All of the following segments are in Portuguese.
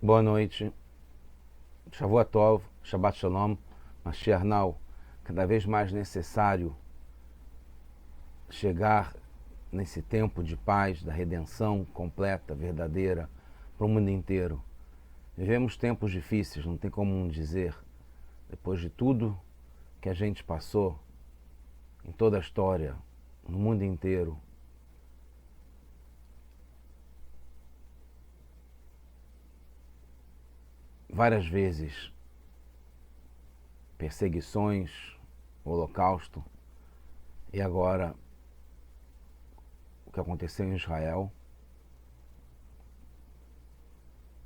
Boa noite, Shavuot Tov, Shabbat Shalom, Mashiach Now. Cada vez mais necessário chegar nesse tempo de paz, da redenção completa, verdadeira, para o mundo inteiro. Vivemos tempos difíceis, não tem como dizer, depois de tudo que a gente passou em toda a história, no mundo inteiro. Várias vezes, perseguições, holocausto, e agora o que aconteceu em Israel,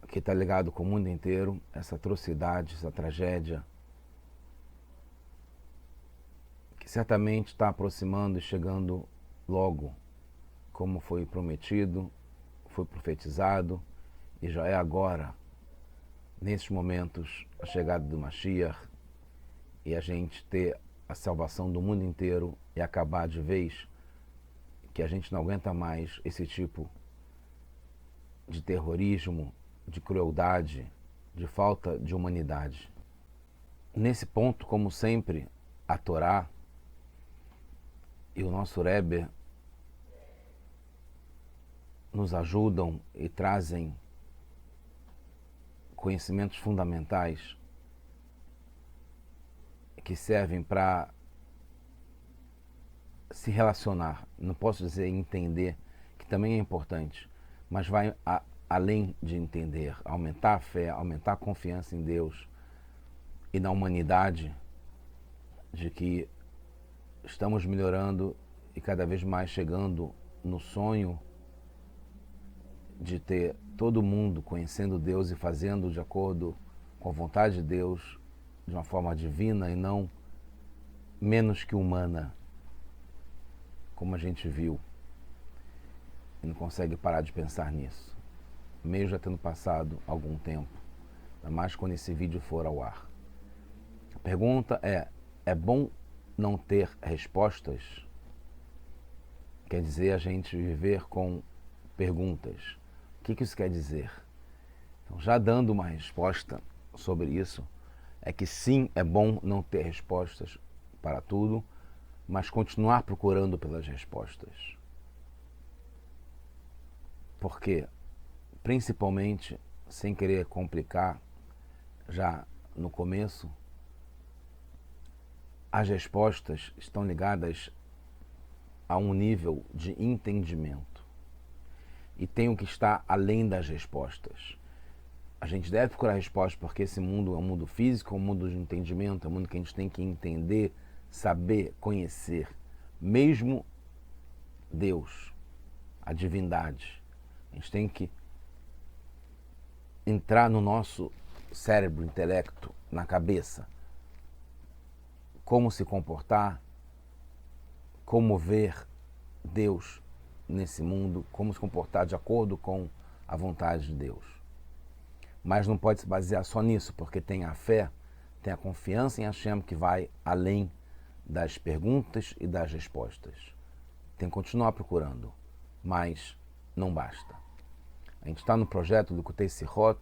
que está ligado com o mundo inteiro, essa atrocidade, essa tragédia, que certamente está aproximando e chegando logo, como foi prometido, foi profetizado, e já é agora, nesses momentos, a chegada do Mashiach, e a gente ter a salvação do mundo inteiro e acabar de vez, que a gente não aguenta mais esse tipo de terrorismo, de crueldade, de falta de humanidade. Nesse ponto, como sempre, a Torá e o nosso Rebbe nos ajudam e trazem conhecimentos fundamentais que servem para se relacionar. Não posso dizer entender, que também é importante, mas vai além de entender, aumentar a fé, aumentar a confiança em Deus e na humanidade, de que estamos melhorando e cada vez mais chegando no sonho de ter todo mundo conhecendo Deus e fazendo de acordo com a vontade de Deus, de uma forma divina e não menos que humana, como a gente viu. E não consegue parar de pensar nisso, mesmo já tendo passado algum tempo, ainda mais quando esse vídeo for ao ar. A pergunta é bom não ter respostas? Quer dizer, a gente viver com perguntas. O que isso quer dizer? Então, já dando uma resposta sobre isso, é que sim, é bom não ter respostas para tudo, mas continuar procurando pelas respostas. Porque, principalmente, sem querer complicar, já no começo, as respostas estão ligadas a um nível de entendimento. E tem o que está além das respostas. A gente deve procurar respostas porque esse mundo é um mundo físico, é um mundo de entendimento, é um mundo que a gente tem que entender, saber, conhecer. Mesmo Deus, a divindade. A gente tem que entrar no nosso cérebro, intelecto, na cabeça. Como se comportar, como ver Deus nesse mundo, como se comportar de acordo com a vontade de Deus. Mas não pode se basear só nisso, porque tem a fé, tem a confiança em Hashem que vai além das perguntas e das respostas. Tem que continuar procurando, mas não basta. A gente está no projeto do Kutei Sihot,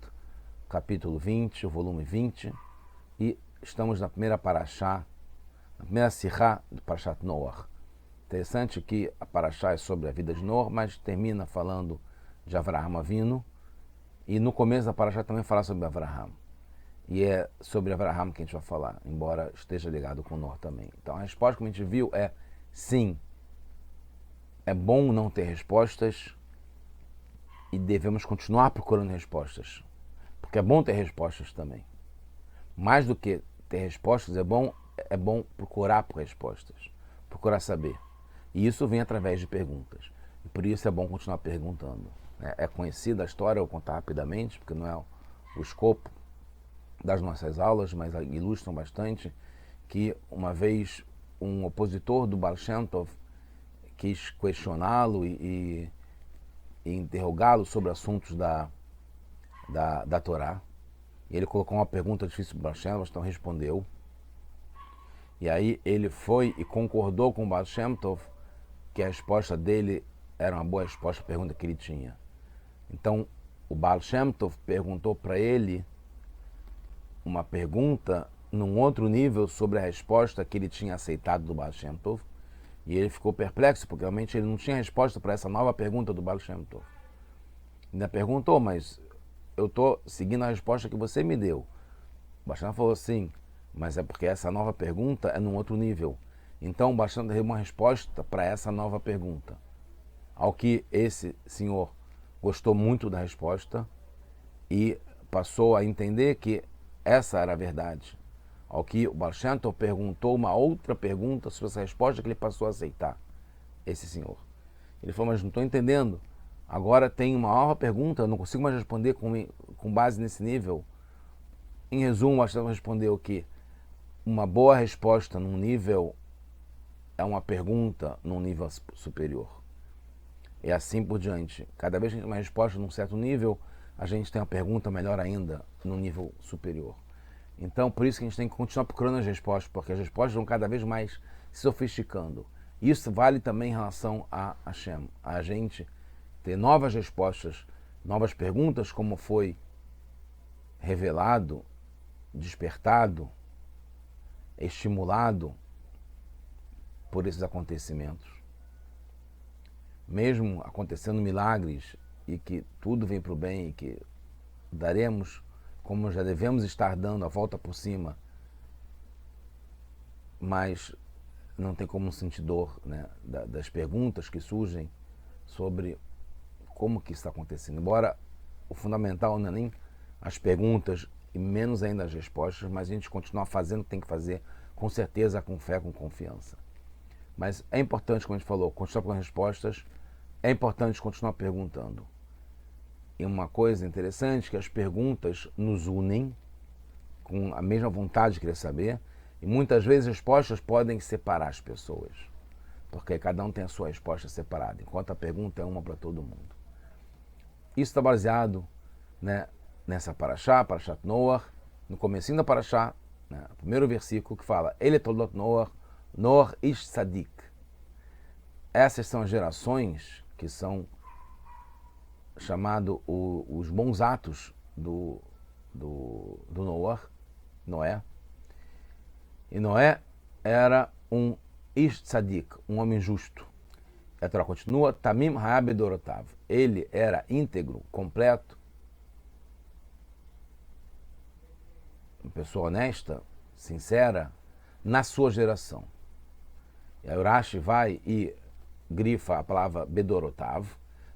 capítulo 20, o volume 20, e estamos na primeira parashá, na primeira sihá do Parashat Noach. Interessante que a parashá é sobre a vida de Noach, mas termina falando de Avraham Avinu, e no começo da parashá também fala sobre Avraham. E é sobre Avraham que a gente vai falar, embora esteja ligado com Noach também. Então a resposta que a gente viu é sim, é bom não ter respostas e devemos continuar procurando respostas. Porque é bom ter respostas também. Mais do que ter respostas, é bom procurar por respostas, procurar saber. E isso vem através de perguntas. E por isso é bom continuar perguntando. É conhecida a história, eu vou contar rapidamente, porque não é o escopo das nossas aulas, mas ilustram bastante, que uma vez um opositor do Baal Shem Tov quis questioná-lo e interrogá-lo sobre assuntos da Torá. E ele colocou uma pergunta difícil para o Baal Shem Tov, então respondeu. E aí ele foi e concordou com o Baal Shem Tov que a resposta dele era uma boa resposta à pergunta que ele tinha. Então, o Baal Shem Tov perguntou para ele uma pergunta num outro nível sobre a resposta que ele tinha aceitado do Baal Shem Tov, e ele ficou perplexo, porque realmente ele não tinha resposta para essa nova pergunta do Baal Shem Tov. Ainda perguntou, mas eu estou seguindo a resposta que você me deu. O Baal Shem Tov falou sim, mas é porque essa nova pergunta é num outro nível. Então o Baal Shem Tov deu uma resposta para essa nova pergunta. Ao que esse senhor gostou muito da resposta e passou a entender que essa era a verdade. Ao que o Baal Shem Tov perguntou uma outra pergunta sobre essa resposta que ele passou a aceitar, esse senhor. Ele falou, mas não estou entendendo. Agora tem uma nova pergunta, eu não consigo mais responder com base nesse nível. Em resumo, o Baal Shem Tov respondeu que uma boa resposta num nível é uma pergunta num nível superior. E assim por diante. Cada vez que a gente tem uma resposta num certo nível, a gente tem uma pergunta melhor ainda num nível superior. Então, por isso que a gente tem que continuar procurando as respostas, porque as respostas vão cada vez mais se sofisticando. Isso vale também em relação a Hashem. A gente ter novas respostas, novas perguntas, como foi revelado, despertado, estimulado por esses acontecimentos. Mesmo acontecendo milagres e que tudo vem para o bem e que daremos, como já devemos estar dando a volta por cima, mas não tem como sentir dor, né, das perguntas que surgem sobre como que isso está acontecendo. Embora o fundamental não é nem as perguntas e menos ainda as respostas, mas a gente continuar fazendo o que tem que fazer com certeza, com fé, com confiança. Mas é importante, como a gente falou, continuar com as respostas, é importante continuar perguntando. E uma coisa interessante é que as perguntas nos unem com a mesma vontade de querer saber, e muitas vezes as respostas podem separar as pessoas, porque cada um tem a sua resposta separada, enquanto a pergunta é uma para todo mundo. Isso está baseado, né, nessa Parashá, Parashat Noach, no comecinho da Parashá, né, o primeiro versículo que fala Ele toldot Noach, Noach ish tzadik. Essas são as gerações que são chamados os bons atos do Noé. E Noé era um ish tzadik, um homem justo. A Torá continua, Tamim ha'ab dorotav. Ele era íntegro, completo, uma pessoa honesta, sincera, na sua geração. E aí o Rashi vai e grifa a palavra bedorotav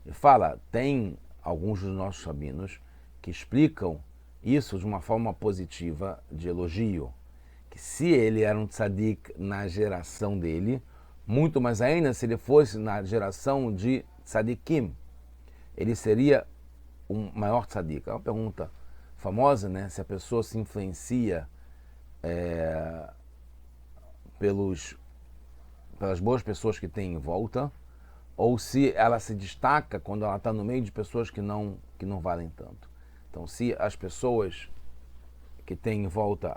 e fala, tem alguns dos nossos rabinos que explicam isso de uma forma positiva, de elogio, que se ele era um tzadik na geração dele, muito mais ainda se ele fosse na geração de tzadikim, ele seria um maior tzadik. É uma pergunta famosa, né? Se a pessoa se influencia pelas boas pessoas que tem em volta, ou se ela se destaca quando ela está no meio de pessoas que não valem tanto. Então, se as pessoas que tem em volta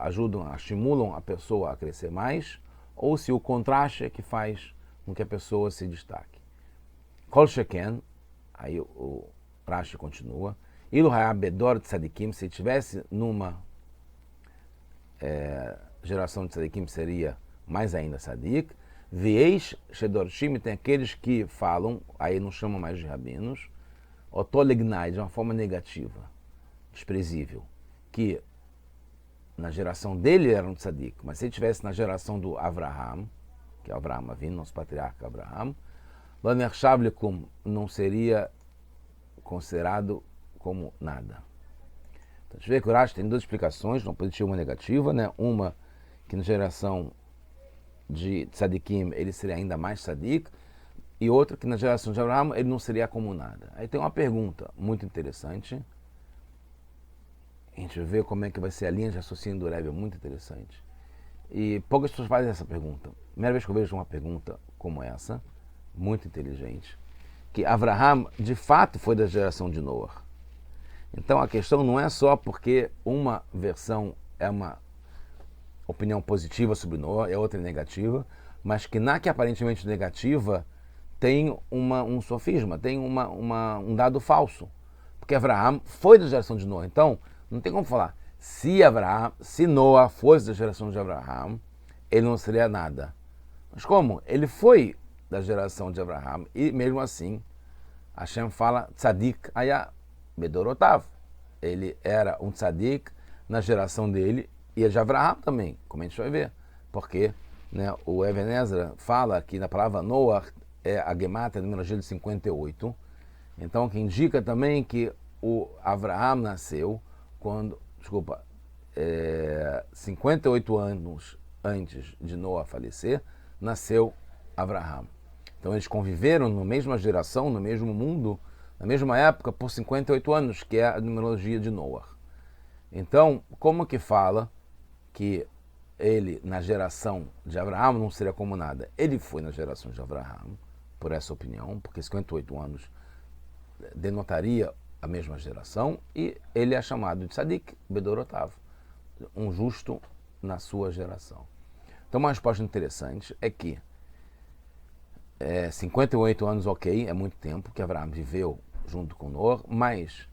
estimulam a pessoa a crescer mais, ou se o contraste é que faz com que a pessoa se destaque. Kol sheken, aí o Rashi continua, ilu ha'abedor tzadikim, se tivesse numa geração de tzadikim, seria mais ainda tzadik. Vieis shedorshim, tem aqueles que falam, aí não chamam mais de rabinos, otolegnai, de uma forma negativa, desprezível, que na geração dele era um tzadik, mas se ele estivesse na geração do Avraham, que é Avraham Avinu, nosso patriarca Avraham, não seria considerado como nada. Então, a gente vê que o Rashi tem duas explicações, uma positiva e uma negativa, né? Uma que na geração de tzadikim ele seria ainda mais tzadik, e outra que na geração de Avraham ele não seria como nada. Aí tem uma pergunta muito interessante. A gente vê como é que vai ser a linha de raciocínio do Rebbe, é muito interessante. E poucas pessoas fazem essa pergunta. Primeira vez que eu vejo uma pergunta como essa, muito inteligente, que Avraham, de fato, foi da geração de Noah. Então a questão não é só porque uma versão é uma opinião positiva sobre Noah e a outra é negativa, mas que na que aparentemente negativa tem um sofisma, tem um dado falso. Porque Avraham foi da geração de Noé. Então, não tem como falar. Se Noé fosse da geração de Avraham, ele não seria nada. Mas como? Ele foi da geração de Avraham e mesmo assim, Hashem fala tzadik aya bedorotav. Ele era um tzadik na geração dele e de Avraham também, como a gente vai ver. Porque, né, o Even Ezra fala que na palavra Noah é a gemátria, numerologia de 58. Então, que indica também que o Avraham nasceu quando, 58 anos antes de Noé falecer, nasceu Avraham. Então, eles conviveram na mesma geração, no mesmo mundo, na mesma época, por 58 anos, que é a numerologia de Noé. Então, como que fala que ele, na geração de Avraham, não seria como nada? Ele foi na geração de Avraham, por essa opinião, porque 58 anos denotaria a mesma geração, e ele é chamado de Tzadik Bedorotav, um justo na sua geração. Então, uma resposta interessante é que 58 anos, ok, é muito tempo que Avraham viveu junto com Noé, mas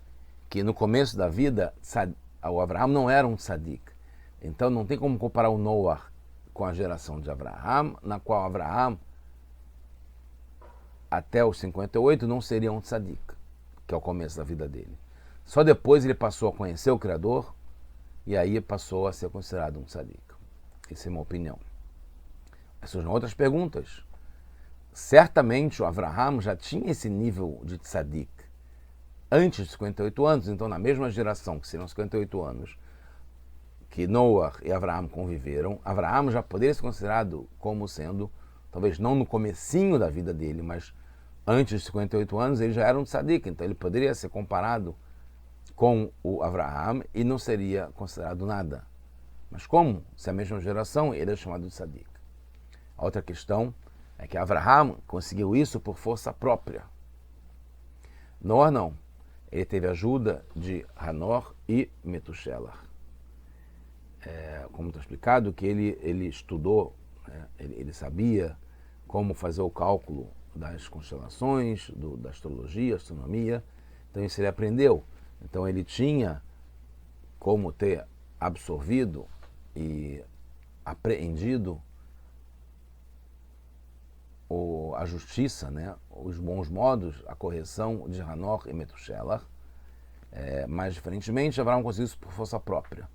que no começo da vida, o Avraham não era um Tzadik. Então, não tem como comparar o Noé com a geração de Avraham, na qual Avraham, até os 58, não seria um Tzadik, que é o começo da vida dele. Só depois ele passou a conhecer o Criador e aí passou a ser considerado um Tzadik. Essa é uma opinião. Surgem outras perguntas. Certamente o Avraham já tinha esse nível de Tzadik antes de 58 anos, então na mesma geração, que seriam 58 anos, que Noah e Avraham conviveram, Avraham já poderia ser considerado como sendo, talvez não no comecinho da vida dele, mas antes de 58 anos ele já era um tzadik, então ele poderia ser comparado com o Avraham e não seria considerado nada. Mas como? Se é a mesma geração, ele é chamado de tzadik. A outra questão é que Avraham conseguiu isso por força própria. Noé não. Ele teve ajuda de Hanor e Metushelah. Como está explicado, que ele estudou, né, ele sabia como fazer o cálculo das constelações, da astrologia, astronomia. Então isso ele aprendeu. Então ele tinha como ter absorvido e apreendido a justiça, né, os bons modos, a correção de Hanor e Metushelah. Mas diferentemente, Avraham conseguiu isso por força própria.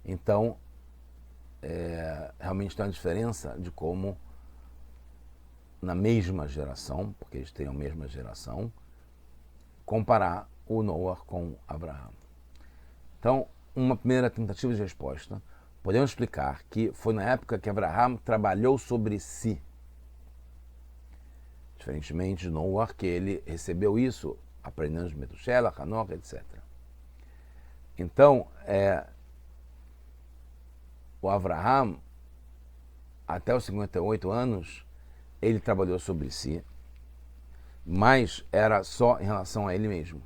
Então, realmente tem uma diferença de como, na mesma geração, porque eles têm a mesma geração, comparar o Noé com Avraham. Então, uma primeira tentativa de resposta, podemos explicar que foi na época que Avraham trabalhou sobre si, diferentemente de Noé, que ele recebeu isso aprendendo de Metushelah, Hanor, etc. Então, o Avraham, até os 58 anos, ele trabalhou sobre si, mas era só em relação a ele mesmo.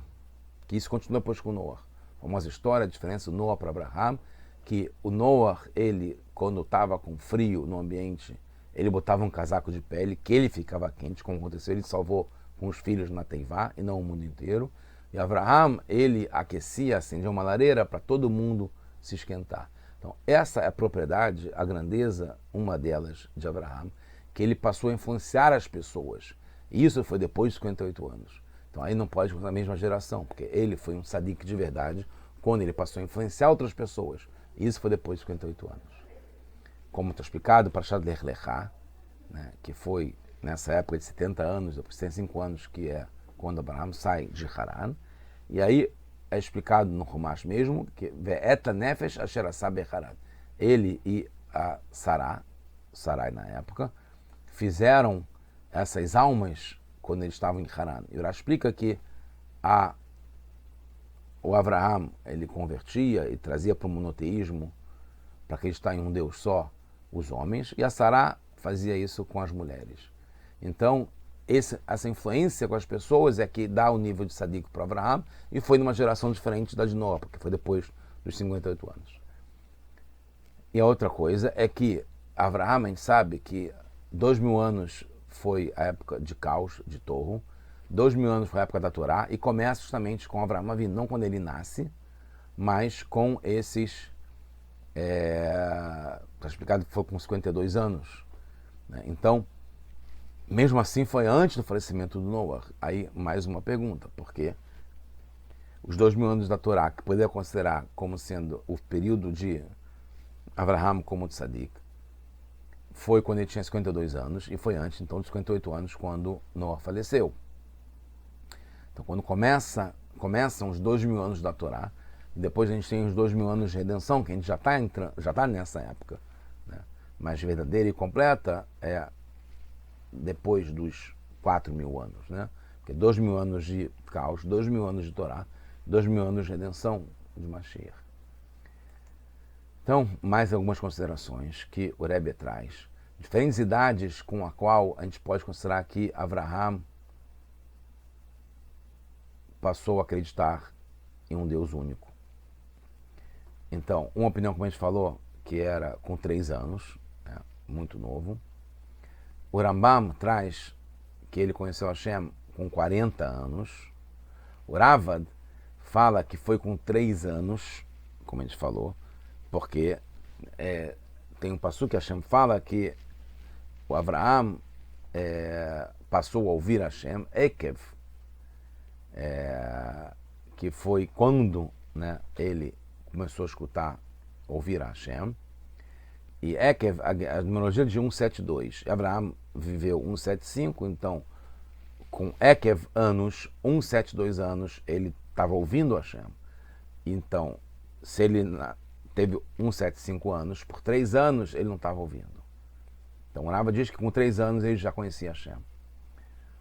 Que isso continua depois com Noé. A famosa história, a diferença do Noé para Avraham, que o Noé, ele, quando estava com frio no ambiente, ele botava um casaco de pele, que ele ficava quente, como aconteceu, ele salvou com os filhos na Teivá, e não o mundo inteiro. E Avraham, ele aquecia, acendia uma lareira para todo mundo se esquentar. Então, essa é a propriedade, a grandeza, uma delas, de Avraham, que ele passou a influenciar as pessoas. E isso foi depois de 58 anos. Então, aí não pode na mesma geração, porque ele foi um tzadik de verdade quando ele passou a influenciar outras pessoas. E isso foi depois de 58 anos. Como está explicado, para Parashat Lech Lechá, né, que foi nessa época de 70 anos, depois de 105 anos, que é quando Abraham sai de Haran. E aí é explicado no Humash mesmo que Ve'eta Nefesh Asher Asah Becharan. Ele e a Sarai na época, fizeram essas almas quando eles estavam em Haran. E Ura explica que o Avraham, ele convertia e trazia para o monoteísmo, para acreditar em um Deus só, os homens, e a Sará fazia isso com as mulheres. Então, essa influência com as pessoas é que dá o nível de tzadik para Avraham, e foi numa geração diferente da de Noé, porque foi depois dos 58 anos. E a outra coisa é que Avraham, a gente sabe que 2000 anos foi a época de caos, de Torro, 2.000 anos foi a época da Torá e começa justamente com Avraham Avinu, não quando ele nasce, mas com esses... Está explicado que foi com 52 anos. Né? Então, mesmo assim, foi antes do falecimento do Noah. Aí, mais uma pergunta, porque os 2.000 anos da Torá, que poderia considerar como sendo o período de Avraham como tzadik, foi quando ele tinha 52 anos, e foi antes, então, dos 58 anos, quando Noah faleceu. Então, quando começam os 2.000 anos da Torá, e depois a gente tem os 2.000 anos de redenção, que a gente já está nessa época, né? Mas verdadeira e completa é depois dos 4.000 anos, né? Porque 2.000 anos de caos, 2.000 anos de Torá, 2.000 anos de redenção de Mashiach. Então, mais algumas considerações que o Rebbe traz. Diferentes idades com a qual a gente pode considerar que Avraham passou a acreditar em um Deus único. Então, uma opinião, como a gente falou, que era com 3 anos, né, muito novo. O Rambam traz que ele conheceu Hashem com 40 anos. O Ravad fala que foi com 3 anos, como a gente falou, porque tem um passuque que Hashem fala que o Avraham passou a ouvir Hashem, Ekev, que foi quando, né, ele começou a escutar, ouvir Hashem. E Ekev, a numerologia de 172. Avraham viveu 175, então com Ekev anos, 172 anos, ele estava ouvindo Hashem. Então, se ele teve 175 anos, por 3 anos ele não estava ouvindo. Então, o Rava diz que com 3 anos ele já conhecia Hashem.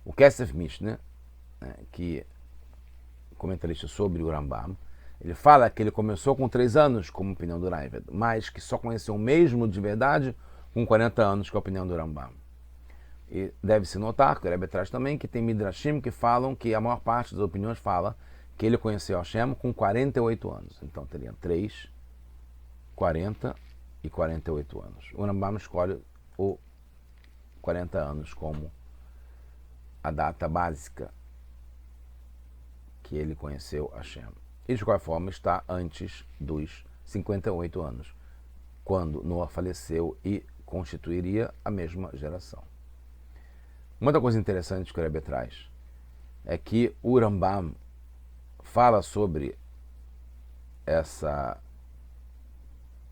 O Kesef Mishneh, né, que comentarista sobre o Rambam, ele fala que ele começou com 3 anos, como opinião do Raavad, mas que só conheceu o mesmo de verdade com 40 anos, que é a opinião do Rambam. E deve-se notar, que o Rebbe traz também, que tem Midrashim que falam que a maior parte das opiniões fala que ele conheceu Hashem com 48 anos. Então teria 3, 40 e 48 anos. O Rambam escolhe o 40 anos como a data básica que ele conheceu Hashem. E de qualquer forma está antes dos 58 anos, quando Noah faleceu e constituiria a mesma geração. Uma outra coisa interessante que o Rebbe traz é que o Rambam fala sobre essa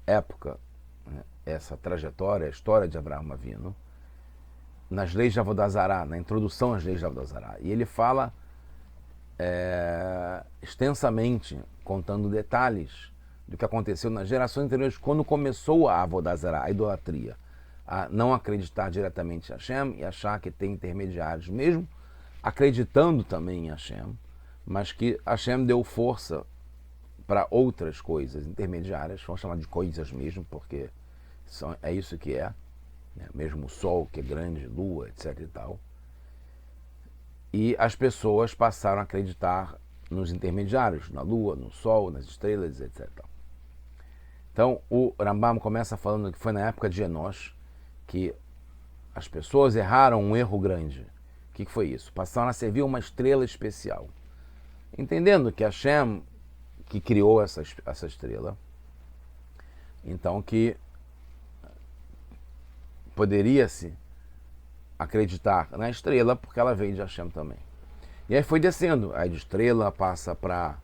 época, né, essa trajetória, a história de Avraham Avinu, nas leis de Avodah Zarah, na introdução às leis de Avodah Zarah. E ele fala extensamente, contando detalhes do que aconteceu nas gerações anteriores, quando começou a Avodah Zarah, a idolatria, a não acreditar diretamente em Hashem e achar que tem intermediários, mesmo acreditando também em Hashem, mas que Hashem deu força para outras coisas intermediárias, vamos chamar de coisas mesmo, porque é isso que é, né? Mesmo o Sol, que é grande, Lua, etc. e tal. E as pessoas passaram a acreditar nos intermediários, na Lua, no Sol, nas estrelas, etc. Então, o Rambam começa falando que foi na época de Enosh que as pessoas erraram um erro grande. O que foi isso? Passaram a servir uma estrela especial. Entendendo que Hashem que criou essa estrela, então que poderia-se acreditar na estrela porque ela veio de Hashem também. E aí foi descendo, aí de estrela passa para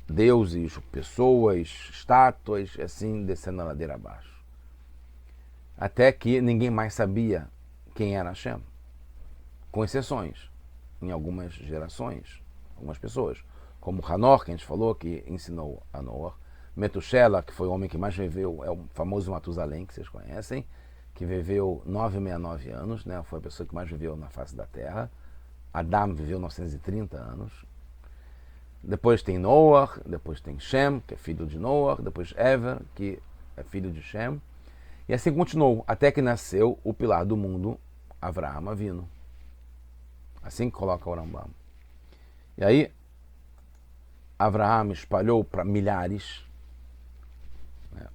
deuses, pessoas, estátuas, assim descendo a ladeira abaixo. Até que ninguém mais sabia quem era Hashem, com exceções, em algumas gerações, algumas pessoas, como Hanor, que a gente falou, que ensinou a Noah, Metushela, que foi o homem que mais viveu, é o famoso Matusalém, que vocês conhecem, que viveu 969 anos, né? Foi a pessoa que mais viveu na face da Terra. Adam viveu 930 anos. Depois tem Noah, depois tem Shem, que é filho de Noah, depois Ever, que é filho de Shem. E assim continuou, até que nasceu o pilar do mundo, Avraham Avinu. Assim que coloca o Rambam. E aí, Avraham espalhou para milhares, né,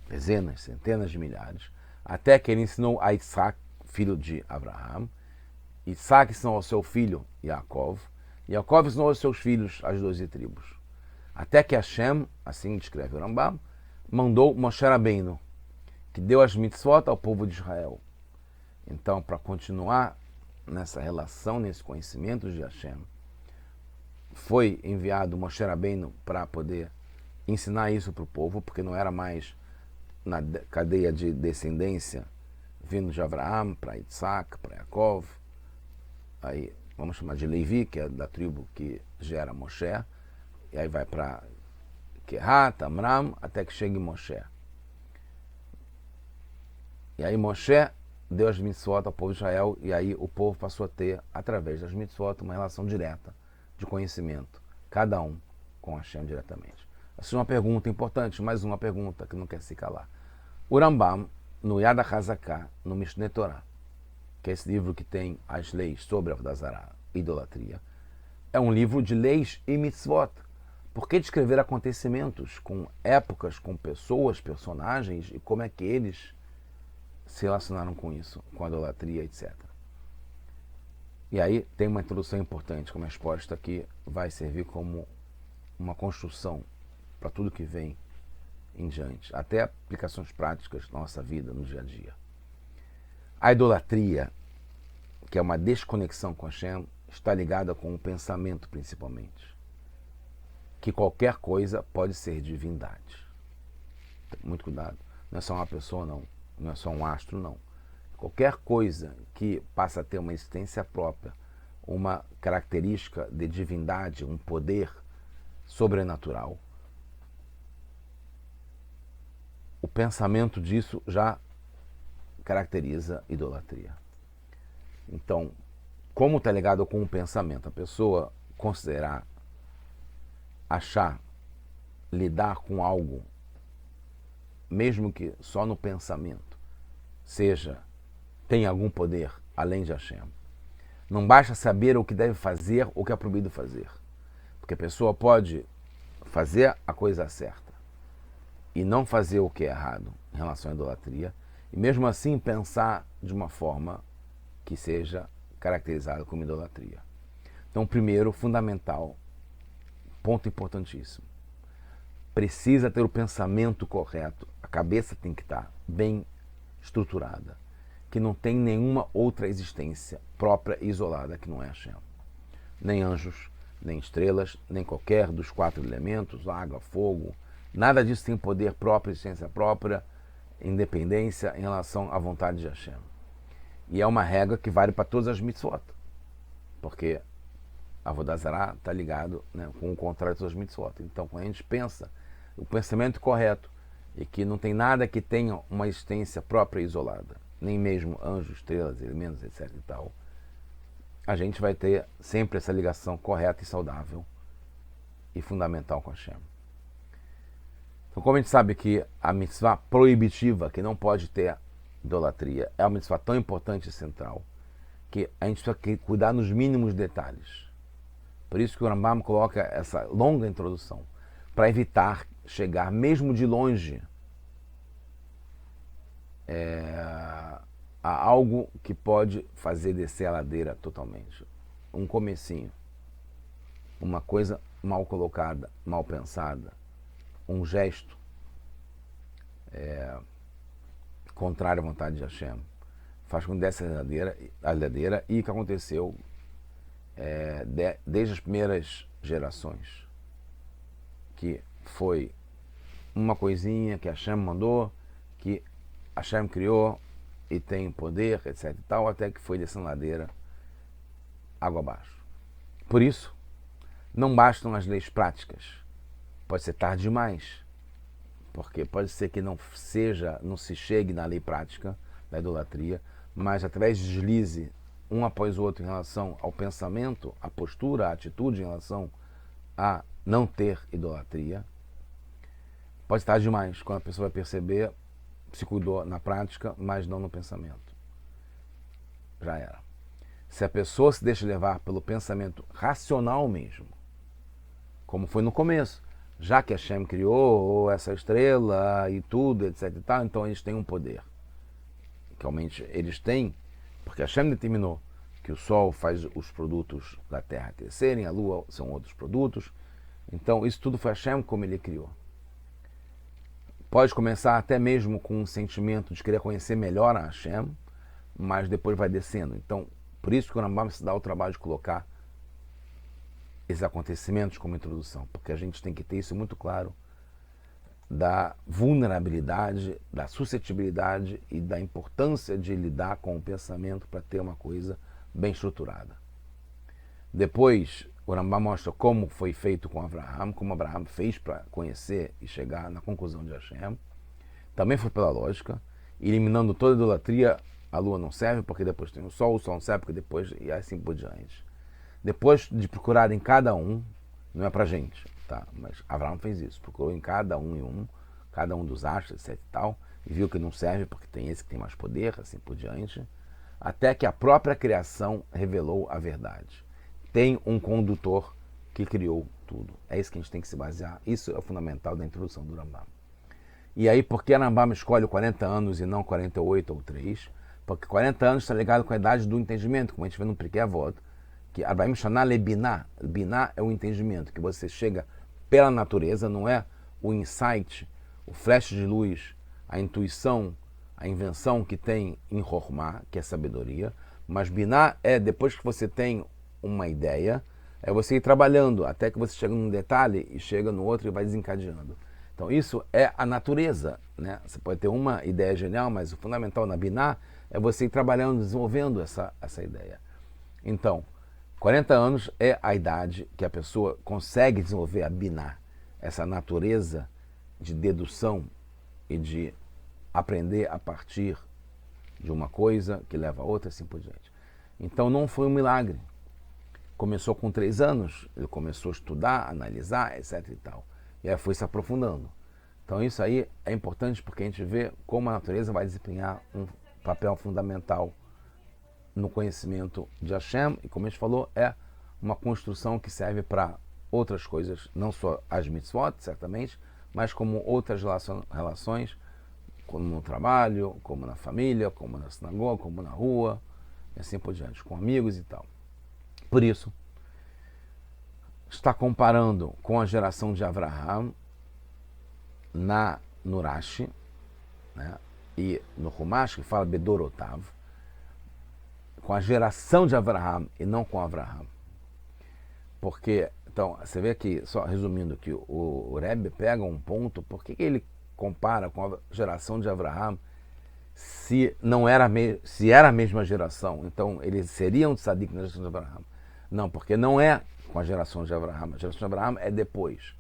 dezenas, centenas de milhares, até que ele ensinou a Isaac, filho de Abraham. Isaac ensinou ao seu filho Yaakov. Yaakov ensinou aos seus filhos as 12 tribos. Até que Hashem, assim descreve o Rambam, mandou Moshe Rabbeinu, que deu as mitzvot ao povo de Israel. Então, para continuar nessa relação, nesse conhecimento de Hashem, foi enviado Moshe Rabbeinu para poder ensinar isso para o povo, porque não era mais na cadeia de descendência vindo de Abraham para Isaac, para Yaakov. Aí vamos chamar de Levi, que é da tribo que gera Moshe, e aí vai para Kehat, Amram, até que chegue Moshe. E aí Moshe deu as mitzvot ao povo de Israel, e aí o povo passou a ter, através das mitzvot, uma relação direta de conhecimento, cada um com Hashem diretamente. Essa é uma pergunta importante, mais uma pergunta que não quer se calar. O Rambam, no Yad HaZaká, no Mishneh Torah, que é esse livro que tem as leis sobre Avodah Zará, idolatria, é um livro de leis e mitzvot. Por que descrever acontecimentos com épocas, com pessoas, personagens e como é que eles se relacionaram com isso, com a idolatria, etc. E aí tem uma introdução importante, com uma resposta que vai servir como uma construção para tudo que vem em diante, até aplicações práticas na nossa vida, no dia a dia. A idolatria, que é uma desconexão com Hashem, está ligada com o pensamento, principalmente. Que qualquer coisa pode ser divindade. Muito cuidado. Não é só uma pessoa, não. Não é só um astro, não. Qualquer coisa que passa a ter uma existência própria, uma característica de divindade, um poder sobrenatural, o pensamento disso já caracteriza idolatria. Então, como está ligado com o pensamento, a pessoa considerar, achar, lidar com algo, mesmo que só no pensamento, tem algum poder além de Hashem. Não basta saber o que deve fazer ou o que é proibido fazer. Porque a pessoa pode fazer a coisa certa e não fazer o que é errado em relação à idolatria, e mesmo assim pensar de uma forma que seja caracterizada como idolatria. Então, primeiro, fundamental, ponto importantíssimo, precisa ter o pensamento correto, a cabeça tem que estar bem estruturada, que não tem nenhuma outra existência própria e isolada que não é Hashem. Nem anjos, nem estrelas, nem qualquer dos 4 elementos, água, fogo, nada disso tem poder próprio, existência própria, independência em relação à vontade de Hashem. E é uma regra que vale para todas as mitzvot, porque a Avodah Zará está ligado, né, com o contrário de todas as mitzvot. Então, quando a gente pensa o pensamento correto e que não tem nada que tenha uma existência própria e isolada, nem mesmo anjos, estrelas, elementos, etc. e tal, a gente vai ter sempre essa ligação correta e saudável e fundamental com Hashem. Então, como a gente sabe que a mitzvah proibitiva, que não pode ter idolatria, é uma mitzvah tão importante e central, que a gente precisa cuidar nos mínimos detalhes. Por isso que o Rambam coloca essa longa introdução, para evitar chegar, mesmo de longe, a algo que pode fazer descer a ladeira totalmente. Um comecinho, uma coisa mal colocada, mal pensada, um gesto contrário à vontade de Hashem, faz com que desce a ladeira, e o que aconteceu desde as primeiras gerações, que foi uma coisinha que Hashem mandou, que Hashem criou e tem poder, etc e tal, até que foi descendo ladeira, água abaixo. Por isso, não bastam as leis práticas. Pode ser tarde demais, porque pode ser que não se chegue na lei prática da idolatria, mas através de deslize um após o outro em relação ao pensamento, a postura, a atitude em relação a não ter idolatria, pode estar demais, quando a pessoa vai perceber, se cuidou na prática, mas não no pensamento. Já era. Se a pessoa se deixa levar pelo pensamento racional mesmo, como foi no começo, já que Hashem criou essa estrela e tudo, etc e tal, então eles têm um poder. Que realmente eles têm, Porque Hashem determinou que o Sol faz os produtos da Terra crescerem, a Lua são outros produtos. Então, isso tudo foi Hashem como ele criou. Pode começar até mesmo com um sentimento de querer conhecer melhor a Hashem, mas depois vai descendo. Então, por isso que o Rambam se dá o trabalho de colocar esses acontecimentos como introdução, porque a gente tem que ter isso muito claro da vulnerabilidade, da suscetibilidade e da importância de lidar com o pensamento para ter uma coisa bem estruturada. Depois, o Rambam mostra como foi feito com Abraham, como Abraham fez para conhecer e chegar na conclusão de Hashem. Também foi pela lógica, eliminando toda a idolatria. A lua não serve porque depois tem o sol não serve porque depois, e assim por diante. Depois de procurar em cada um, não é pra gente, tá? Mas Abraão fez isso, procurou em cada um dos astros, etc e tal, e viu que não serve porque tem esse que tem mais poder, assim por diante, até que a própria criação revelou a verdade. Tem um condutor que criou tudo. É isso que a gente tem que se basear. Isso é o fundamental da introdução do Rambam. E aí, por que Rambam escolhe 40 anos e não 48 ou 3? Porque 40 anos está ligado com a idade do entendimento, como a gente vê no Pirkei Avot, que Arba'im Shana le Binah. Binah é o entendimento, que você chega pela natureza, não é o insight, o flash de luz, a intuição, a invenção que tem em Chokhmah, que é sabedoria. Mas Binah é, depois que você tem uma ideia, é você ir trabalhando até que você chega num detalhe e chega no outro e vai desencadeando. Então isso é a natureza, né? Você pode ter uma ideia genial, mas o fundamental na Binah é você ir trabalhando, desenvolvendo essa ideia. Então, 40 anos é a idade que a pessoa consegue desenvolver a Binah, essa natureza de dedução e de aprender a partir de uma coisa que leva a outra, assim por diante. Então não foi um milagre. Começou com 3 anos, ele começou a estudar, analisar, etc e tal. E aí foi se aprofundando. Então isso aí é importante porque a gente vê como a natureza vai desempenhar um papel fundamental no conhecimento de Hashem. E como a gente falou, é uma construção que serve para outras coisas, não só as mitzvot, certamente, mas como outras relações, como no trabalho, como na família, como na sinagoga, como na rua, e assim por diante, com amigos e tal. Por isso, está comparando com a geração de Avraham no Rashi, né, e no Humash, que fala Bedorotav, com a geração de Avraham e não com Avraham. Porque, então, você vê aqui, só resumindo, que o Rebbe pega um ponto, por que ele compara com a geração de Avraham se era a mesma geração? Então, eles seriam tzadik na geração de Avraham. Não, porque não é com a geração de Avraham. A geração de Avraham é depois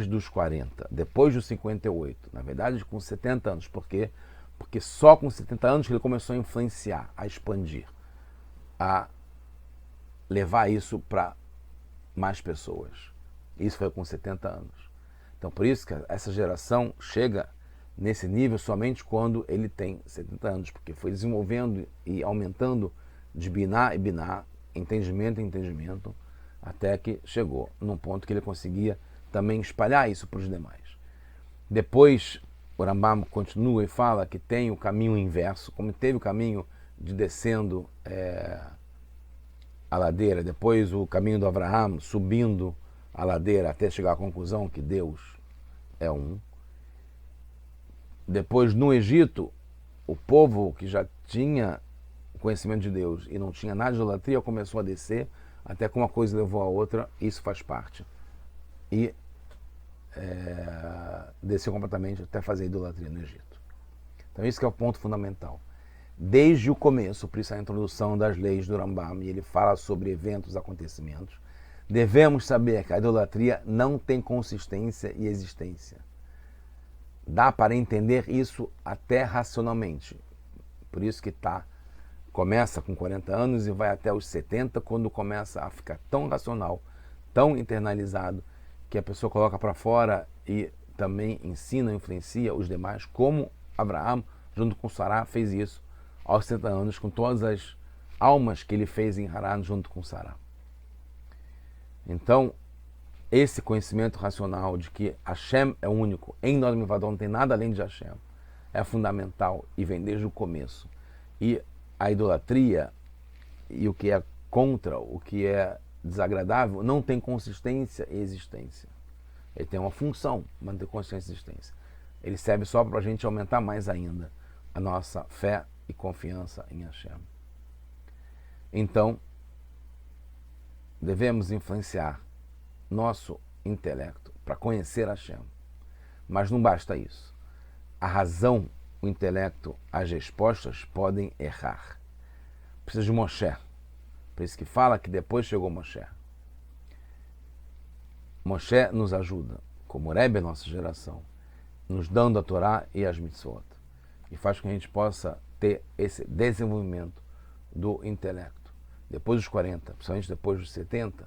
dos 40, depois dos 58, na verdade com 70 anos. Por quê? Porque só com 70 anos que ele começou a influenciar, a expandir, a levar isso para mais pessoas. Isso foi com 70 anos. Então por isso que essa geração chega nesse nível somente quando ele tem 70 anos, porque foi desenvolvendo e aumentando de Binah e Binah, entendimento em entendimento, até que chegou num ponto que ele conseguia também espalhar isso para os demais. Depois, o Rambam continua e fala que tem o caminho inverso, como teve o caminho de descendo a ladeira, depois o caminho do Avraham subindo a ladeira até chegar à conclusão que Deus é um. Depois, no Egito, o povo que já tinha conhecimento de Deus e não tinha nada de idolatria começou a descer, até que uma coisa levou a outra, isso faz parte. E desceu completamente até fazer idolatria no Egito. Então isso que é o ponto fundamental. Desde o começo, por isso a introdução das leis do Rambam, e ele fala sobre eventos, acontecimentos, devemos saber que a idolatria não tem consistência e existência. Dá para entender isso até racionalmente. Por isso que começa com 40 anos e vai até os 70, quando começa a ficar tão racional, tão internalizado, que a pessoa coloca para fora e também ensina, influencia os demais, como Abraham, junto com Sará, fez isso aos 70 anos, com todas as almas que ele fez em Haran junto com Sará. Então, esse conhecimento racional de que Hashem é único, em nós não tem nada além de Hashem, é fundamental e vem desde o começo. E a idolatria e o que é contra, o que é desagradável, não tem consistência e existência. Ele tem uma função, mas não tem consistência e existência. Ele serve só para a gente aumentar mais ainda a nossa fé e confiança em Hashem. Então, devemos influenciar nosso intelecto para conhecer Hashem. Mas não basta isso. A razão, o intelecto, as respostas podem errar. Precisa de Moshe. Por isso que fala que depois chegou Moshe. Moshe nos ajuda, como Rebbe, nossa geração, nos dando a Torá e as mitzvot. E faz com que a gente possa ter esse desenvolvimento do intelecto. Depois dos 40, principalmente depois dos 70,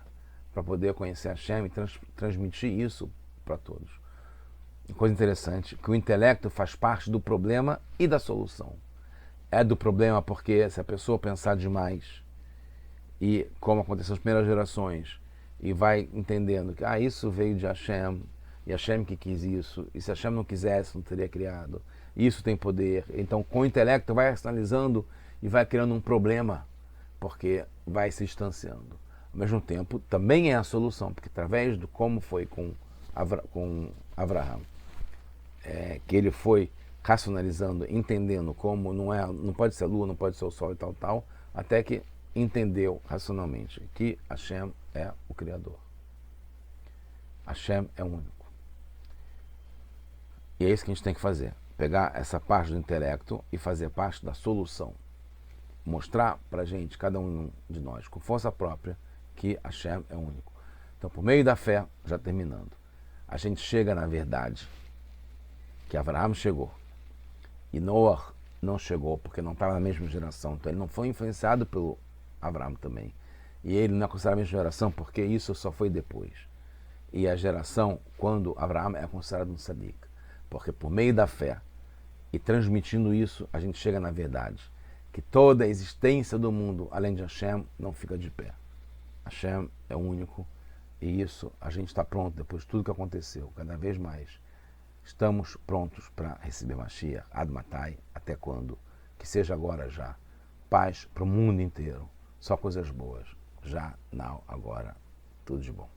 para poder conhecer Hashem e transmitir isso para todos. Coisa interessante, que o intelecto faz parte do problema e da solução. É do problema porque se a pessoa pensar demais, e como aconteceu nas primeiras gerações, e vai entendendo que isso veio de Hashem, e Hashem que quis isso, e se Hashem não quisesse, não teria criado. Isso tem poder. Então, com o intelecto, vai racionalizando e vai criando um problema, porque vai se distanciando. Ao mesmo tempo, também é a solução, porque através do como foi com Abraham, que ele foi racionalizando, entendendo como não pode ser a lua, não pode ser o sol e tal, até que entendeu racionalmente que Hashem é o Criador. Hashem é único. E é isso que a gente tem que fazer. Pegar essa parte do intelecto e fazer parte da solução. Mostrar pra gente, cada um de nós, com força própria, que Hashem é único. Então, por meio da fé, já terminando, a gente chega na verdade que Abraham chegou. E Noah não chegou, porque não estava na mesma geração. Então, ele não foi influenciado pelo Abraham também. E ele não é considerado a mesma geração, porque isso só foi depois. E a geração, quando Abraham é considerado um tzadik. Porque por meio da fé e transmitindo isso, a gente chega na verdade. Que toda a existência do mundo, além de Hashem, não fica de pé. Hashem é único e isso a gente está pronto depois de tudo que aconteceu, cada vez mais. Estamos prontos para receber Mashiach, Ad Matai, até quando? Que seja agora já. Paz para o mundo inteiro. Só coisas boas. Já, now, agora. Tudo de bom.